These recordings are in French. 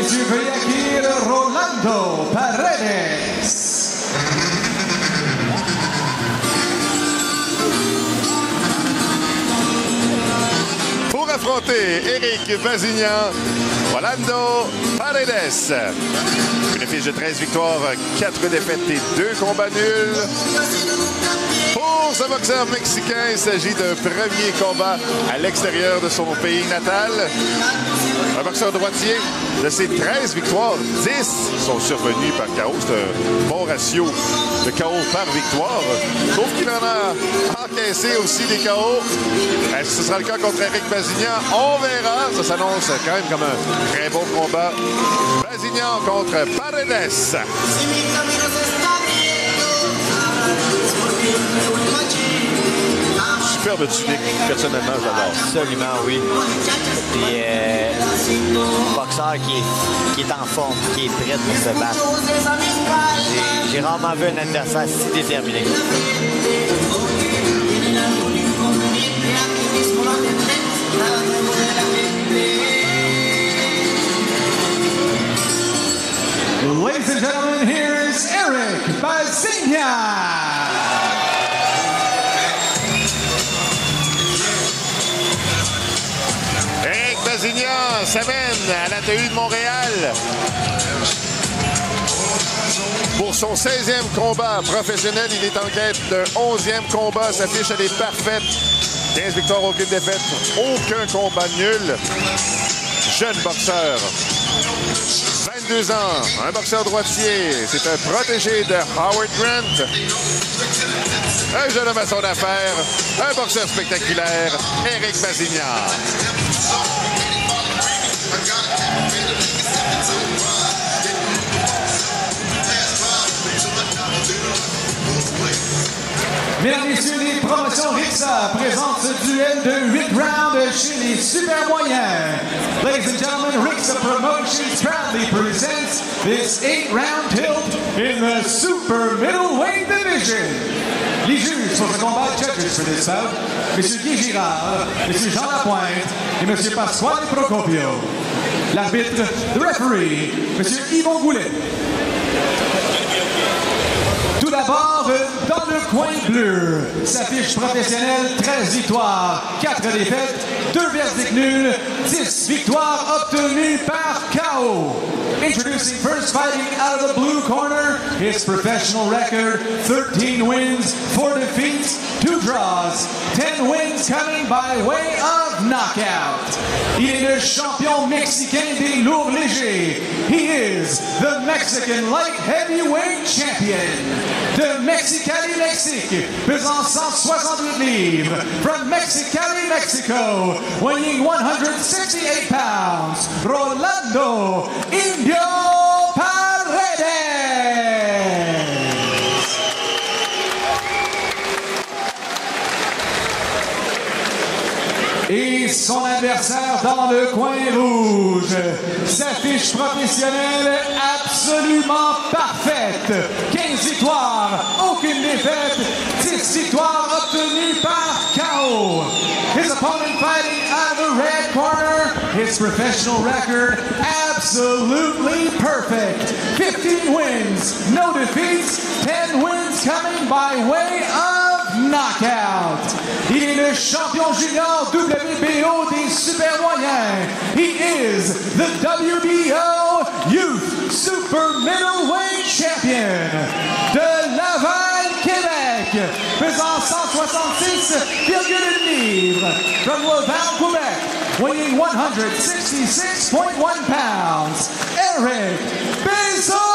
messieurs, veuillez accueillir Rolando Paredes. Pour affronter Éric Bazignan, Rolando Paredes. Une fiche de 13 victoires, 4 défaites et 2 combats nuls. Pour ce boxeur mexicain, il s'agit d'un premier combat à l'extérieur de son pays natal. Un boxeur droitier, de ses 13 victoires, 10 sont survenus par KO. C'est un bon ratio de KO par victoire. Sauf qu'il en a encaissé aussi des KO. Est-ce que ce sera le cas contre Éric Bazignan? On verra. Ça s'annonce quand même comme un très bon combat. Bazignan contre Paredes. Superbe tunique, personnellement, j'adore. Absolument, oui. Puis, boxeur qui est en forme, qui est prêt pour se battre. J'ai rarement vu un adversaire si déterminé. Ladies and gentlemen, here's Éric Bazignan. Éric Bazignan s'amène à la TU de Montréal pour son 16e combat professionnel. Il est en quête d'un 11e combat. Sa fiche, elle est parfaite. 15 victoires, aucune défaite, aucun combat nul. Jeune boxeur. 22 ans, un boxeur droitier. C'est un protégé de Howard Grant. Un jeune homme à son affaire. Un boxeur spectaculaire, Éric Bazignan. Mesdames et messieurs, les promotions RIXA présentent ce duel de 8 rounds chez les super moyens. Ladies and gentlemen, RIXA Promotions proudly presents this 8-round tilt in the super middleweight division. Les juges pour ce combat, judges for this bout, M. Guy Girard, M. Jean Lapointe et M. Pasquale Procopio. L'arbitre, the referee, M. Yvon Goulet. Tout d'abord, dans le coin bleu, sa fiche professionnelle, 13 victoires, 4 défaites, 2 verdicts nuls, 10 victoires obtenues par KO. Introducing first, fighting out of the blue corner, his professional record, 13 wins, 4 defeats, 2 draws, 10 wins coming by way of knockout. Il est le champion mexicain des lourds légers. He is the Mexican light heavyweight champion. De Mexicali, Mexique, pesant 168 livres. From Mexicali, Mexico, weighing 168 pounds, Rolando Indio Paredes. Et son adversaire dans le coin rouge, sa fiche professionnelle absolument parfaite. 15 victoires, aucune défaite, 10 victoires obtenues par KO. His opponent fighting out of the red corner, his professional record absolutely perfect. 15 wins, no defeats, 10 wins coming by way of knockout. Il est le champion junior WBO des super moyens. He is the WBO Youth Super Middleweight Champion de Laval, Québec, pesant 166,1 livres. From Laval, Quebec, weighing 166.1 pounds, Éric Bazignan.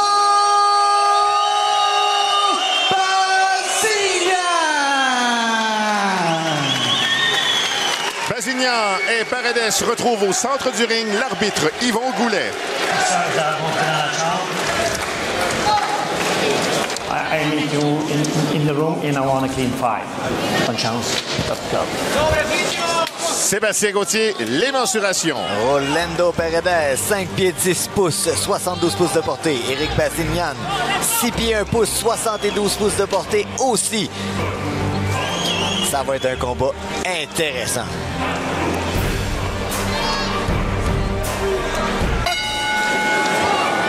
Bazignan et Paredes se retrouvent au centre du ring. L'arbitre Yvon Goulet. I need you in the room and I want a clean fight. Bonne chance. Top club. Sébastien Gauthier, les mensurations. Rolando Paredes, 5 pieds 10 pouces, 72 pouces de portée. Éric Bazignan, 6 pieds 1 pouce, 72 pouces de portée aussi. Ça va être un combat intéressant.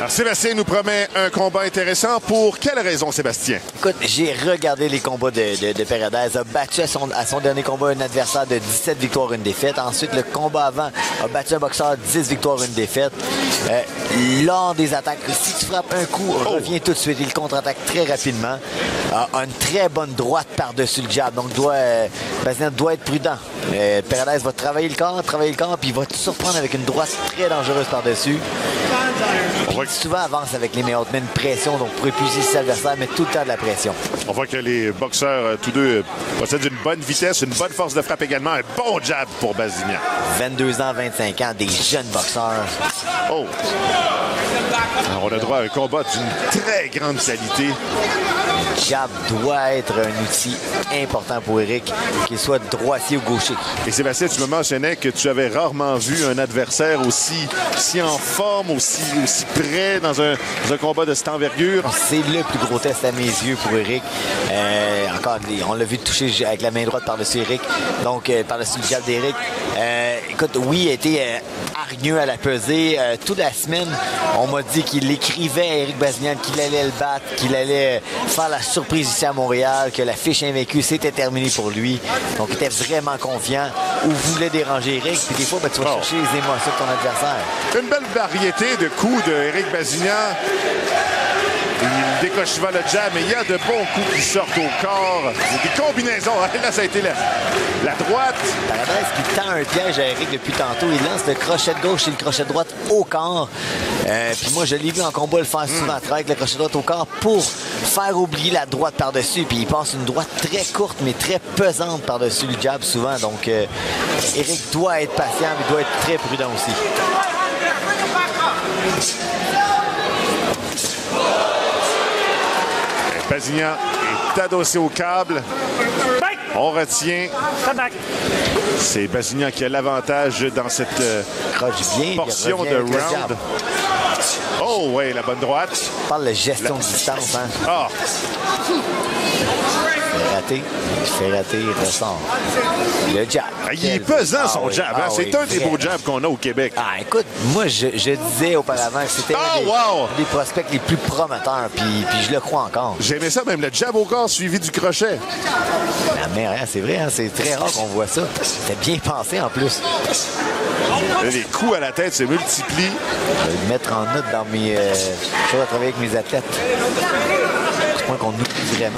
Alors, Sébastien nous promet un combat intéressant. Pour quelle raison, Sébastien? Écoute, j'ai regardé les combats de Paredes. A battu à son dernier combat un adversaire de 17 victoires, une défaite. Ensuite, le combat avant a battu un boxeur 10 victoires, une défaite. Lors des attaques, si tu frappes un coup, reviens tout de suite. Il contre-attaque très rapidement. A une très bonne droite par-dessus le jab. Donc, Bazinian doit être prudent. Paredes va travailler le corps, puis il va te surprendre avec une droite très dangereuse par-dessus. Souvent avance avec les mains hautes, met une pression, donc pour épuiser ses adversaires, met tout le temps de la pression. On voit que les boxeurs, tous deux, possèdent une bonne vitesse, une bonne force de frappe également, un bon jab pour Bazinian. 22 ans, 25 ans, des jeunes boxeurs. Oh! Alors, on a droit à un combat d'une très grande qualité. Jab doit être un outil important pour Éric, qu'il soit droitier ou gaucher. Et Sébastien, tu me mentionnais que tu avais rarement vu un adversaire aussi en forme, aussi prêt dans un combat de cette envergure. C'est le plus gros test à mes yeux pour Éric. Encore, on l'a vu toucher avec la main droite par-dessus Éric, donc par-dessus le jab d'Éric. Écoute, oui, il a été hargneux à la pesée. Toute la semaine, on m'a dit qu'il écrivait à Éric Bazinian qu'il allait le battre, qu'il allait faire la surprise ici à Montréal, que la fiche invaincue, c'était terminé pour lui. Donc, il était vraiment confiant ou voulait déranger Éric. Puis des fois, tu vas chercher les émotions de ton adversaire. Une belle variété de coups d'Éric Bazinian. Il décoche souvent le jab, mais il y a de bons coups qui sortent au corps. Il y a des combinaisons. Là, ça a été la droite. Paredes qui tend un piège à Éric depuis tantôt. Il lance le crochet de gauche et le crochet de droite au corps. Puis moi, je l'ai vu en combat le faire souvent. Travailler avec le crochet de droite au corps pour faire oublier la droite par-dessus. Puis il passe une droite très courte, mais très pesante par-dessus le jab souvent. Donc, Éric doit être patient, mais doit être très prudent aussi. Bazinian est adossé au câble. On retient. C'est Bazinian qui a l'avantage dans cette portion de round. Oh, oui, la bonne droite. On parle de gestion de distance. Hein? Ah! Il fait rater, il ressort. Le jab. Il est pesant, son jab. Hein? C'est un des beaux jabs qu'on a au Québec. Ah, écoute, moi, je disais auparavant que c'était des prospects les plus prometteurs, puis je le crois encore. J'aimais ça, même le jab au corps suivi du crochet. La mère, hein, c'est vrai, hein, c'est très rare qu'on voit ça. C'était bien pensé, en plus. Là, les coups à la tête se multiplient. Je vais le mettre en note dans mes choses à travailler avec mes athlètes. C'est point qu'on oublie vraiment.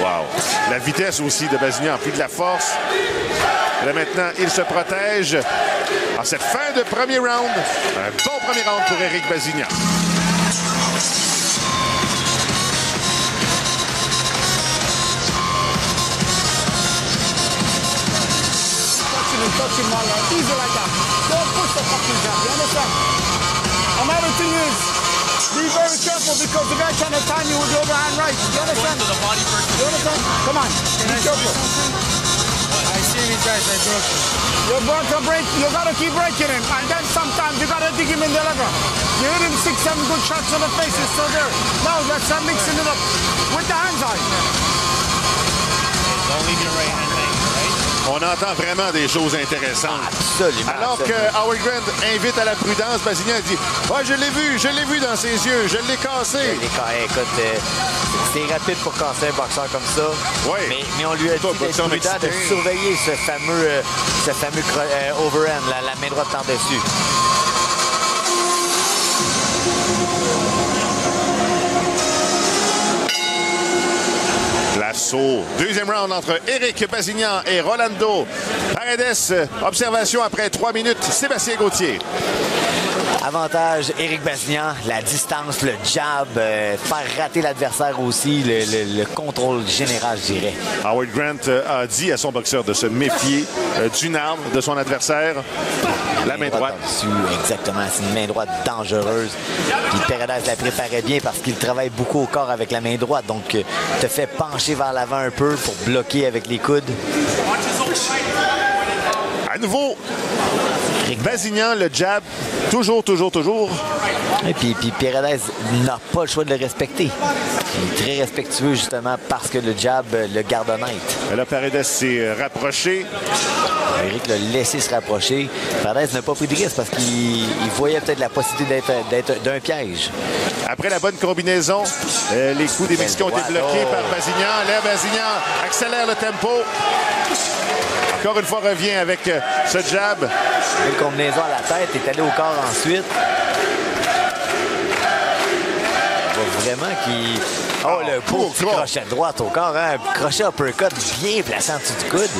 Wow. La vitesse aussi de Bazinian, puis de la force. Là maintenant, il se protège. En cette fin de premier round, un bon premier round pour Éric Bazinian. Be very careful because the guy trying to time you with the overhand right. You understand? To the body first. You understand? Come on. Be careful. I see these guys. I broke him. You're going to break. You got to keep breaking him. And then sometimes you got to dig him in the liver. You hit him 6, 7 good shots on the face. It's still there. Now let's start mixing it up with the hands on. Don't leave your right hand leg. On entend vraiment des choses intéressantes. Absolument. Alors que Howard Grant invite à la prudence, Bazinian dit « Ouais, je l'ai vu dans ses yeux, je l'ai cassé. » Écoute, c'est rapide pour casser un boxeur comme ça. Oui. Mais on lui a dit d'être prudent, de surveiller ce fameux overhand, la main droite par-dessus. L'assaut. Deuxième round entre Éric Bazinian et Rolando Paredes. Observation après 3 minutes. Sébastien Gauthier. Avantage, Éric Bazinian, la distance, le jab, faire rater l'adversaire aussi, le contrôle général, je dirais. Howard Grant a dit à son boxeur de se méfier d'une arme de son adversaire, la main droite. Exactement, c'est une main droite dangereuse. Puis Paredes la préparait bien parce qu'il travaille beaucoup au corps avec la main droite, donc te fait pencher vers l'avant un peu pour bloquer avec les coudes. À nouveau, Bazignan, le jab, toujours. Et puis Paredes n'a pas le choix de le respecter. Il est très respectueux, justement, parce que le jab le garde honnête. Et là, Paredes s'est rapproché. Éric l'a laissé se rapprocher. Paredes n'a pas pris de risque parce qu'il voyait peut-être la possibilité d'être d'un piège. Après la bonne combinaison, les coups des Mexicains ont été bloqués par Bazignan. Là, Bazignan accélère le tempo. Encore une fois, revient avec ce jab. Une combinaison à la tête, est allé au corps ensuite. Vraiment qui... Oh, le beau petit crochet de droite au corps, hein? Un crochet uppercut bien placé en dessous du coude.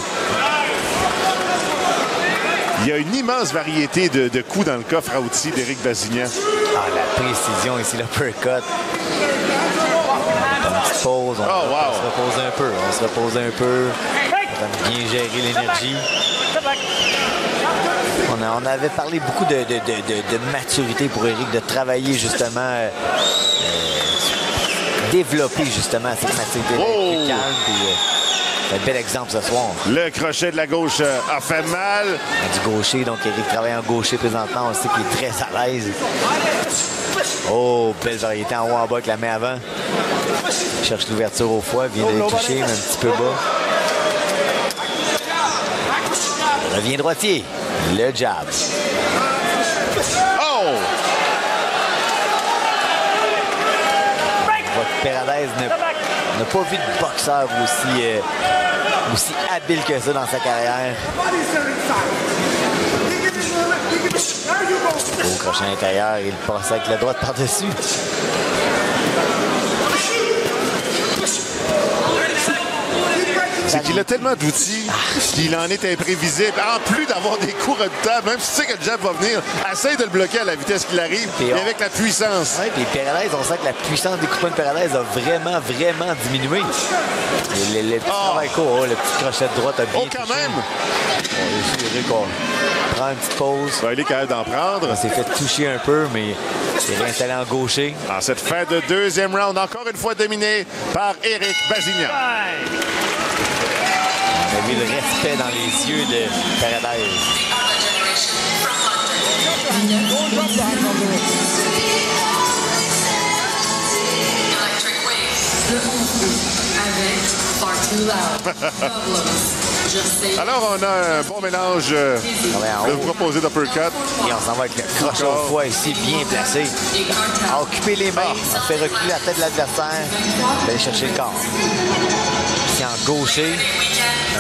Il y a une immense variété de coups dans le coffre à outils d'Éric Bazignan. Ah, la précision ici, l'uppercut. Une petite pause, on se repose un peu. On va bien gérer l'énergie. On avait parlé beaucoup de maturité pour Éric, de travailler justement, développer justement cette maturité. Plus calme, puis, c'est un bel exemple ce soir. Le crochet de la gauche a fait mal. Du gaucher, donc Éric travaille en gaucher présentement. On sait qu'il est très à l'aise. Oh, belle variété en haut en bas avec la main avant. Il cherche l'ouverture au foie, vient de le toucher, mais un petit peu bas. Revient droitier. Le jab. Oh! Paredes n'a pas vu de boxeur aussi habile que ça dans sa carrière. Au crochet intérieur, il passe avec la droite par-dessus. C'est qu'il a tellement d'outils qu'il en est imprévisible. En plus d'avoir des coups redoutables, même si tu sais que le jab va venir, essaye de le bloquer à la vitesse qu'il arrive et avec la puissance. Oui, puis Paredes, on sent que la puissance des coups de poing de Paredes a vraiment diminué. Le petit travail court, le petit crochet de droite a bien touché. Quand même! Éric prend une petite pause. Il est capable d'en prendre. Il s'est fait toucher un peu, mais il s'est réinstallé en gaucher. En cette fin de deuxième round, encore une fois dominé par Éric Bazignan. On a vu le respect dans les yeux de Paredes. Alors, on a un bon mélange de vous proposer d'uppercut. Et on s'en va avec le crochet au foie ici, bien placé. À occuper les mains, on fait reculer la tête de l'adversaire, aller chercher le corps. Ici en gaucher,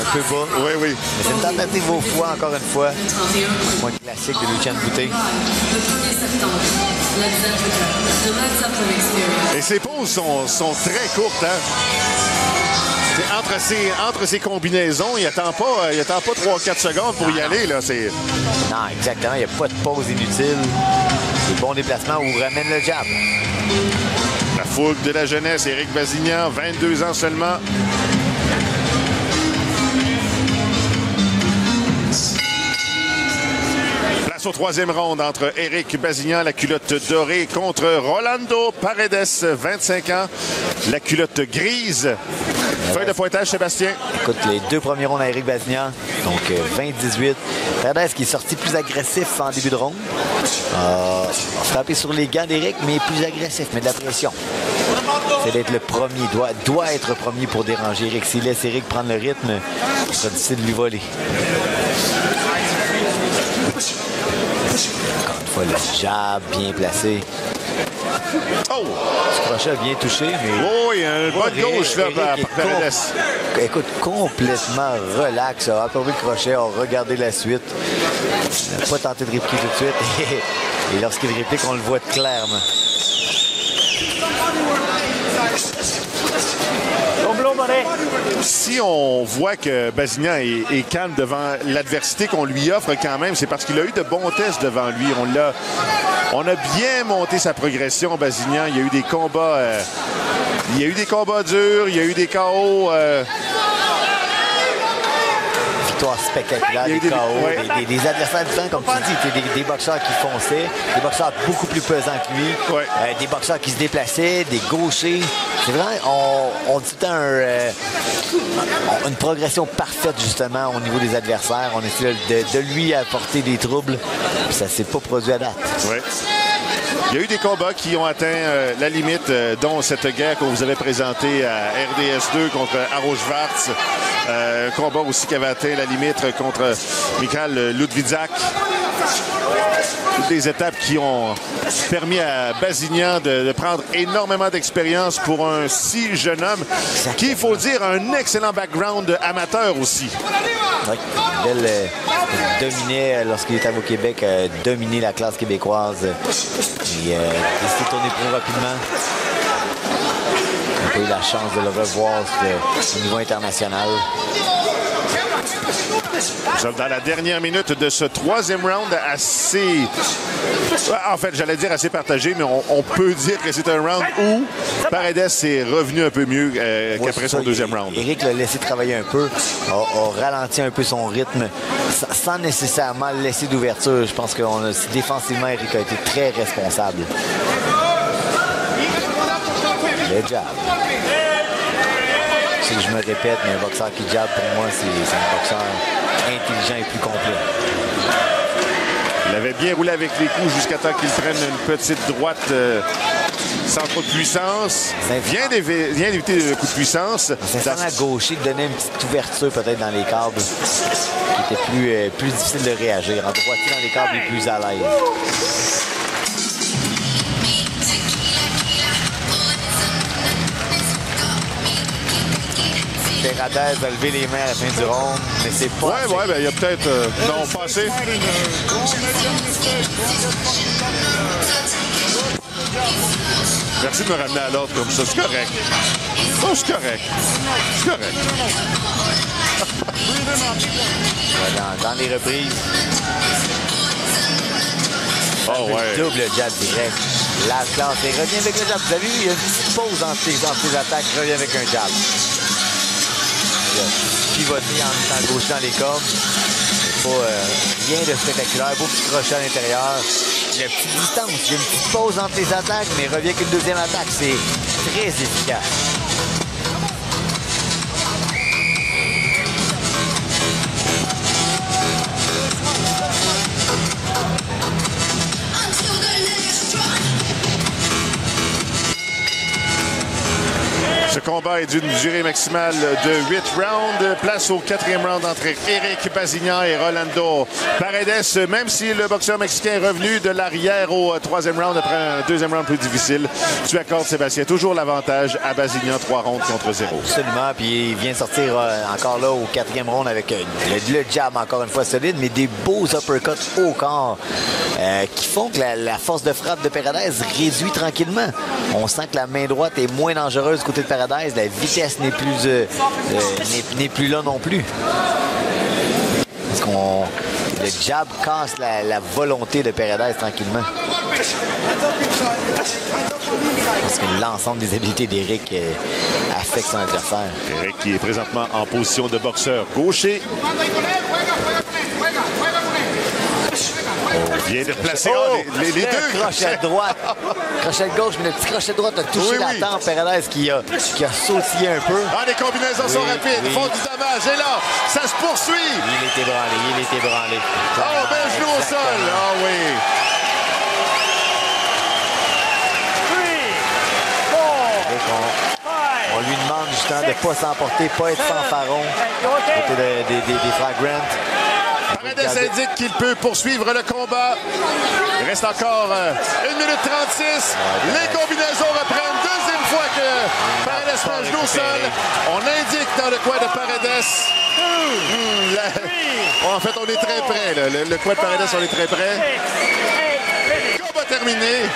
un peu bas. Oui. Mais c'est une tentative au foie, encore une fois. Point classique de Lucien Boutet. Et ses pauses sont très courtes, Entre ces combinaisons, il attend pas 3-4 secondes pour y aller. Là. Non, exactement. Il n'y a pas de pause inutile. Des bons déplacements où ramène le jab. La fougue de la jeunesse, Éric Bazignan, 22 ans seulement. Place au troisième round entre Éric Bazignan, la culotte dorée, contre Rolando Paredes, 25 ans, la culotte grise. Feuille de pointage, Sébastien. Écoute, les deux premiers rounds à Éric Bazignan, donc 20-18. Paredes qui est sorti plus agressif en début de round. Frappé sur les gants d'Éric, mais plus agressif, mais de la pression. C'est d'être le premier, doit être premier pour déranger Éric. S'il laisse Éric prendre le rythme, il sera difficile de lui voler. Encore une fois, le jab bien placé. Oh! Ce crochet a bien touché, mais... Oh, il y a une bonne gauche là par Paredes. Écoute, complètement relax. A absorbé le crochet, a regardé la suite. Il n'a pas tenté de répliquer tout de suite. Et lorsqu'il réplique, on le voit clairement. Si on voit que Bazignan est calme devant l'adversité qu'on lui offre quand même, c'est parce qu'il a eu de bons tests devant lui. On a bien monté sa progression, Bazignan. Il y a eu des combats... il y a eu des combats durs, il y a eu des KO... victoires spectaculaires, des KO, des adversaires différents, comme tu dis, des boxeurs qui fonçaient, des boxeurs beaucoup plus pesants que lui, des boxeurs qui se déplaçaient, des gauchers. C'est vrai, on dit tout le temps une progression parfaite, justement, au niveau des adversaires. On essaie de lui apporter des troubles, puis ça s'est pas produit à date. Oui. Il y a eu des combats qui ont atteint la limite, dont cette guerre qu'on vous avait présentée à RDS2 contre Aro Schwarz. Un combat aussi qui avait atteint la limite contre Mikhail Ludwiczak. Toutes des étapes qui ont permis à Bazignan de prendre énormément d'expérience pour un si jeune homme qui, il faut dire, a un excellent background amateur aussi. Oui, dominait, lorsqu'il était au Québec, dominé la classe québécoise. Il s'est tourné plus rapidement. On a eu la chance de le revoir au niveau international. Nous sommes dans la dernière minute de ce troisième round assez... En fait, j'allais dire assez partagé, mais on peut dire que c'est un round où Paredes est revenu un peu mieux qu'après son deuxième round. Éric l'a laissé travailler un peu, a ralenti un peu son rythme, sans nécessairement laisser d'ouverture. Je pense que défensivement, Éric a été très responsable. Le jab. Je sais que je me répète, mais un boxeur qui jab, pour moi, c'est un boxeur intelligent et plus complet. Il avait bien roulé avec les coups jusqu'à temps qu'il prenne une petite droite sans trop de puissance. Vient d'éviter le coup de puissance. C'est à gaucher qui donnait une petite ouverture peut-être dans les câbles qui était plus difficile de réagir. En droitier dans les câbles, il est plus à l'aise. Paredes a levé les mains à la fin du round, mais c'est pas... Ouais, ben il y a peut-être... non, pas assez. Merci de me ramener à l'ordre comme ça. C'est correct. Oh, c'est correct. C'est correct. Dans les reprises. Oh, ouais. Double jab direct. La classe. Et revient avec le jab. Vous avez vu, il y a une petite pause entre ses attaques. Revient avec un jab. Pivoter en étant gauche dans les cordes. Pas rien de spectaculaire. Beau petit crochet à l'intérieur. Il y a une petite distance. Il y a une petite pause entre les attaques, mais il revient avec une deuxième attaque. C'est très efficace. Ce combat est d'une durée maximale de 8 rounds. Place au 4e round entre Éric Bazignan et Rolando Paredes. Même si le boxeur mexicain est revenu de l'arrière au 3e round après un 2e round plus difficile, tu accordes, Sébastien, toujours l'avantage à Bazignan, 3 rounds contre 0. Absolument. Puis il vient de sortir encore là au 4e round avec le jab encore une fois solide, mais des beaux uppercuts au corps qui font que la force de frappe de Paredes réduit tranquillement. On sent que la main droite est moins dangereuse côté de Paredes. La vitesse n'est plus là non plus. Parce le jab casse la volonté de Paredes tranquillement. Parce que l'ensemble des habiletés d'Éric affecte son adversaire. Éric qui est présentement en position de boxeur gaucher. Vient de placer les deux crochets de droite. Crochet de gauche, mais le petit crochet de droite a touché la tempe. Paredes qui a sautillé un peu. Ah, les combinaisons sont rapides, font du dommage. Et là, ça se poursuit. Il est ébranlé. Oh, bel genou au sol. Ah oui. On lui demande justement de ne pas s'emporter, pas être fanfaron côté des frères Grant. Paredes indique qu'il peut poursuivre le combat. Il reste encore 1 minute 36. Les combinaisons reprennent. Deuxième fois que Paredes prend le genou au sol. On indique dans le coin de Paredes. En fait, on est très près. Là. Le coin de Paredes, on est très près. Combat terminé.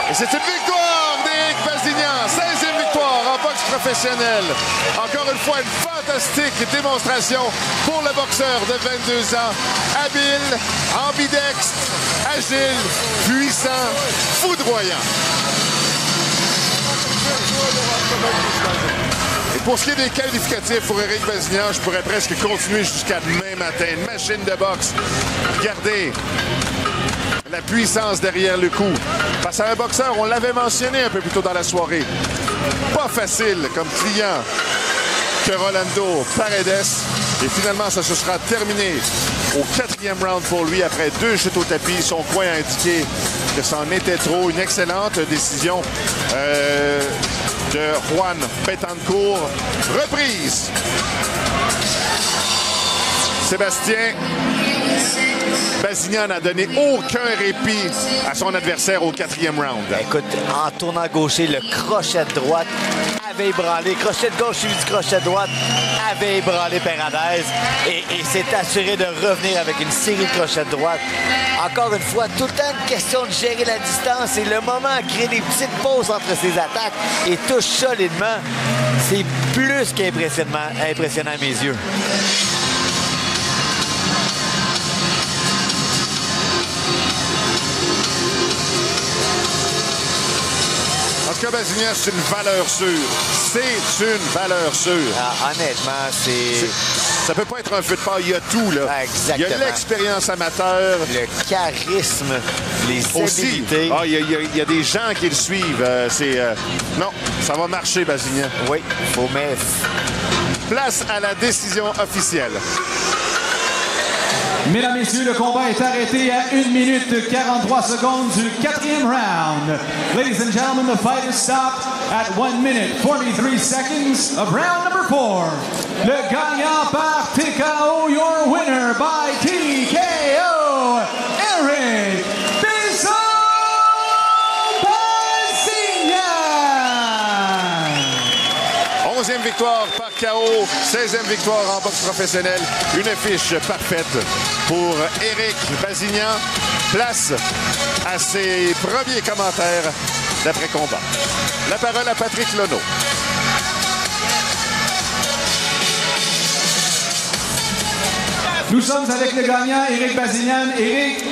Et c'est une victoire d'Éric Bazignan. 16e victoire en boxe professionnelle. Encore une fois, une fantastique démonstration pour le boxeur de 22 ans. Habile, ambidextre, agile, puissant, foudroyant. Et pour ce qui est des qualificatifs pour Éric Bazignan, je pourrais presque continuer jusqu'à demain matin. Une machine de boxe. Regardez la puissance derrière le coup. Face à un boxeur, on l'avait mentionné un peu plus tôt dans la soirée. Pas facile comme client que Rolando Paredes. Et finalement, ça se sera terminé au 4e round pour lui après 2 chutes au tapis. Son coin a indiqué que c'en était trop. Une excellente décision de Juan Betancourt. Reprise. Sébastien Bazignan n'a donné aucun répit à son adversaire au 4e round. Écoute, en tournant gaucher, le crochet de droite avait ébranlé. Crochet de gauche suivi du crochet de droite avait ébranlé Paredes et s'est assuré de revenir avec une série de crochets de droite. Encore une fois, tout le temps une question de gérer la distance et le moment à créer des petites pauses entre ses attaques et touche solidement. C'est plus qu'impressionnant à mes yeux. En tout cas, Bazignan, c'est une valeur sûre. C'est une valeur sûre. Ah, honnêtement, c'est... Ça peut pas être un feu de paille, il y a tout, là. Exactement. Il y a l'expérience amateur. Le charisme, les aussi. habilités. Ah, il y a des gens qui le suivent. Non, ça va marcher, Bazignan. Oui, faut mettre... Place à la décision officielle. Mesdames, Messieurs, le combat est arrêté à 1 minute 43 secondes du 4e round. Ladies and gentlemen, the fight is stopped at 1 minute 43 seconds of round number 4. Le gagnant par TKO, your winner by TKO, Éric Bazignan. 11e victoire par KO, 16e victoire en boxe professionnelle. Une fiche parfaite pour Éric Bazignan. Place à ses premiers commentaires d'après-combat. La parole à Patrick Lono. Nous sommes avec le gagnant, Éric Bazignan. Éric,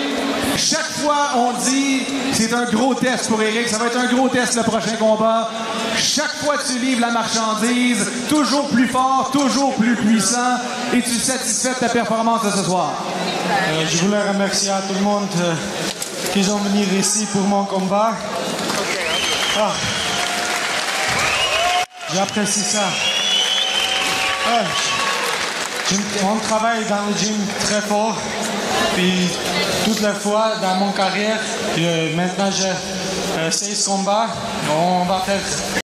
chaque fois on dit c'est un gros test pour Éric, ça va être un gros test le prochain combat. Chaque fois tu livres la marchandise, toujours plus fort, toujours plus puissant. Es-tu satisfait de ta performance de ce soir? Je voulais remercier à tout le monde qui sont venus ici pour mon combat. Ah. J'apprécie ça. On travaille dans le gym très fort. Puis toutes les fois dans mon carrière, maintenant j'ai 16 combats. On va faire